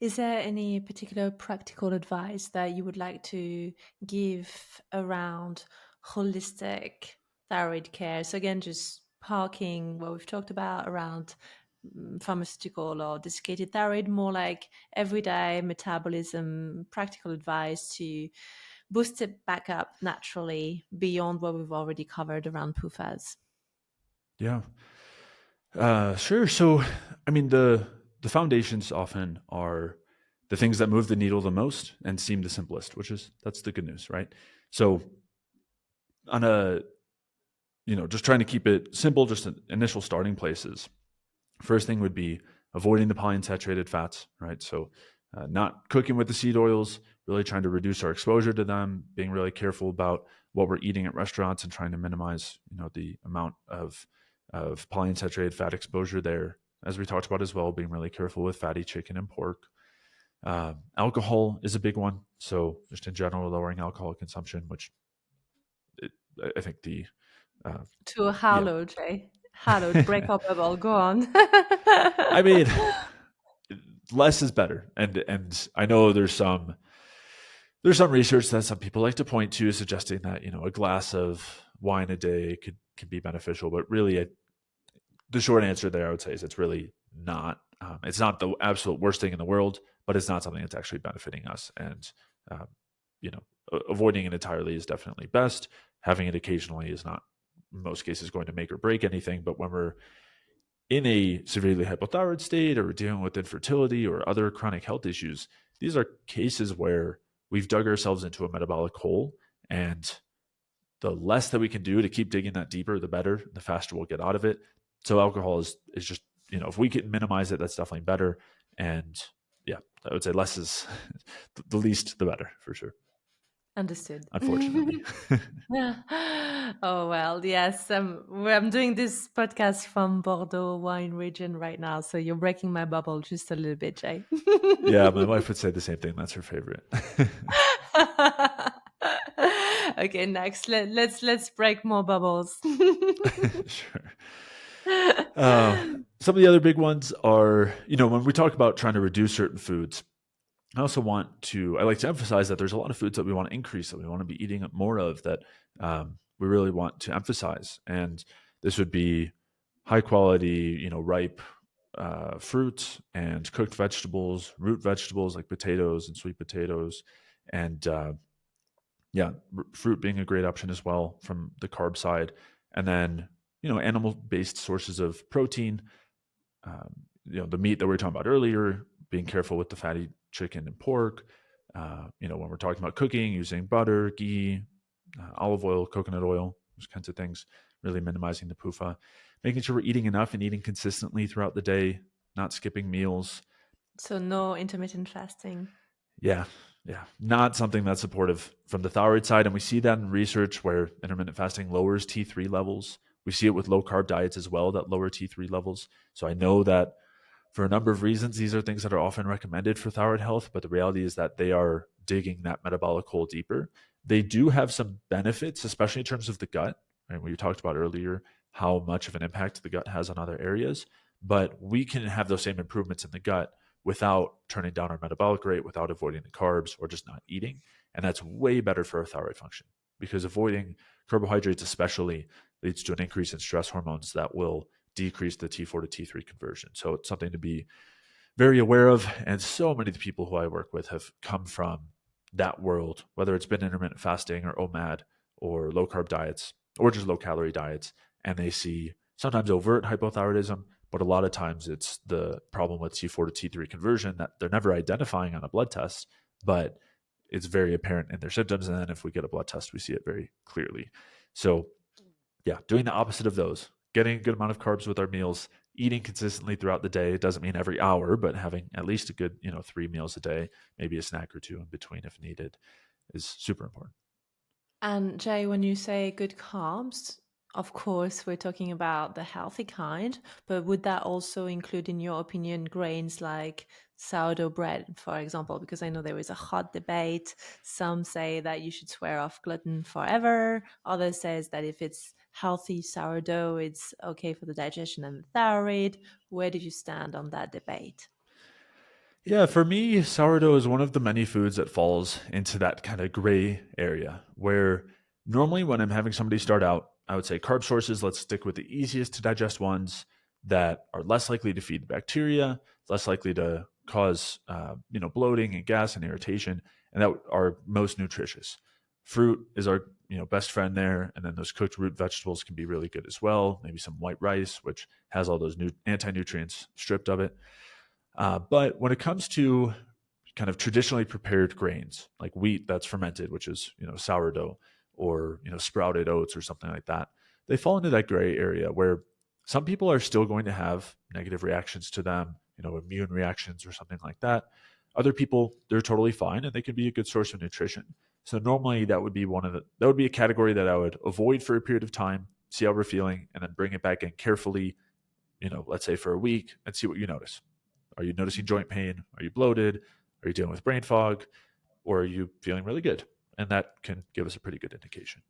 Is there any particular practical advice that you would like to give around holistic thyroid care? So, again, just parking what we've talked about around pharmaceutical or desiccated thyroid, more like everyday metabolism, practical advice to boost it back up naturally beyond what we've already covered around PUFAs. Yeah. Sure. So, I mean, the foundations often are the things that move the needle the most and seem the simplest, which is that's the good news, right? So, on a just trying to keep it simple, just initial starting places. First thing would be avoiding the polyunsaturated fats, right? So, not cooking with the seed oils, really trying to reduce our exposure to them, being really careful about what we're eating at restaurants and trying to minimize, the amount of polyunsaturated fat exposure there. As we talked about as well, being really careful with fatty chicken and pork. Alcohol is a big one. So, just in general, lowering alcohol consumption, which it, I think the To a yeah, hallowed, Jay. Hallowed, break our bubble, go on. I mean, less is better, and I know there's some research that some people like to point to suggesting that a glass of wine a day can be beneficial, but really the short answer there I would say is it's really not. It's not the absolute worst thing in the world, but it's not something that's actually benefiting us, and um, avoiding it entirely is definitely best. Having it occasionally is not in most cases going to make or break anything, but when we're in a severely hypothyroid state or dealing with infertility or other chronic health issues, these are cases where we've dug ourselves into a metabolic hole. And the less that we can do to keep digging that deeper, the better, the faster we'll get out of it. So alcohol is just, if we can minimize it, that's definitely better. And yeah, I would say less is the least, the better for sure, Understood. unfortunately. Oh, well, yes. I'm doing this podcast from Bordeaux wine region right now, so you're breaking my bubble just a little bit, Jay. Yeah, my wife would say the same thing. That's her favorite. Okay, next. Let's break more bubbles. Sure. Some of the other big ones are, when we talk about trying to reduce certain foods, I like to emphasize that there's a lot of foods that we want to increase, that we want to be eating more of, that we really want to emphasize. And this would be high quality, ripe fruit and cooked vegetables, root vegetables like potatoes and sweet potatoes. And yeah, fruit being a great option as well from the carb side. And then, animal based sources of protein, the meat that we were talking about earlier, being careful with the fatty chicken and pork. When we're talking about cooking, using butter, ghee, olive oil, coconut oil, those kinds of things, really minimizing the PUFA, making sure we're eating enough and eating consistently throughout the day, not skipping meals. So no intermittent fasting. Yeah, yeah, not something that's supportive from the thyroid side. And we see that in research where intermittent fasting lowers T3 levels. We see it with low carb diets as well that lower T3 levels. So I know that for a number of reasons, these are things that are often recommended for thyroid health, but the reality is that they are digging that metabolic hole deeper. They do have some benefits, especially in terms of the gut. And we talked about earlier how much of an impact the gut has on other areas, but we can have those same improvements in the gut without turning down our metabolic rate, without avoiding the carbs or just not eating. And that's way better for our thyroid function because avoiding carbohydrates, especially, leads to an increase in stress hormones that will decrease the T4 to T3 conversion. So it's something to be very aware of. And so many of the people who I work with have come from that world, whether it's been intermittent fasting or OMAD or low carb diets or just low calorie diets. And they see sometimes overt hypothyroidism, but a lot of times it's the problem with T4 to T3 conversion that they're never identifying on a blood test, but it's very apparent in their symptoms. And then if we get a blood test, we see it very clearly. So yeah, doing the opposite of those, getting a good amount of carbs with our meals, eating consistently throughout the day. It doesn't mean every hour, but having at least a good, 3 meals a day, maybe a snack or two in between if needed, is super important. And Jay, when you say good carbs, of course, we're talking about the healthy kind, but would that also include, in your opinion, grains like sourdough bread, for example? Because I know there is a hot debate. Some say that you should swear off gluten forever. Others says that if it's healthy sourdough, it's okay for the digestion and the thyroid. Where do you stand on that debate? Yeah, for me, sourdough is one of the many foods that falls into that kind of gray area where normally when I'm having somebody start out, I would say carb sources, let's stick with the easiest to digest ones that are less likely to feed bacteria, less likely to cause bloating and gas and irritation, and that are most nutritious. Fruit is our best friend there, and then those cooked root vegetables can be really good as well. Maybe some white rice, which has all those anti nutrients stripped of it. But when it comes to kind of traditionally prepared grains like wheat that's fermented, which is sourdough, or sprouted oats or something like that, they fall into that gray area where some people are still going to have negative reactions to them, immune reactions or something like that. Other people, they're totally fine and they can be a good source of nutrition. So normally that would be that would be a category that I would avoid for a period of time, see how we're feeling, and then bring it back in carefully, let's say for a week, and see what you notice. Are you noticing joint pain? Are you bloated? Are you dealing with brain fog? Or are you feeling really good? And that can give us a pretty good indication.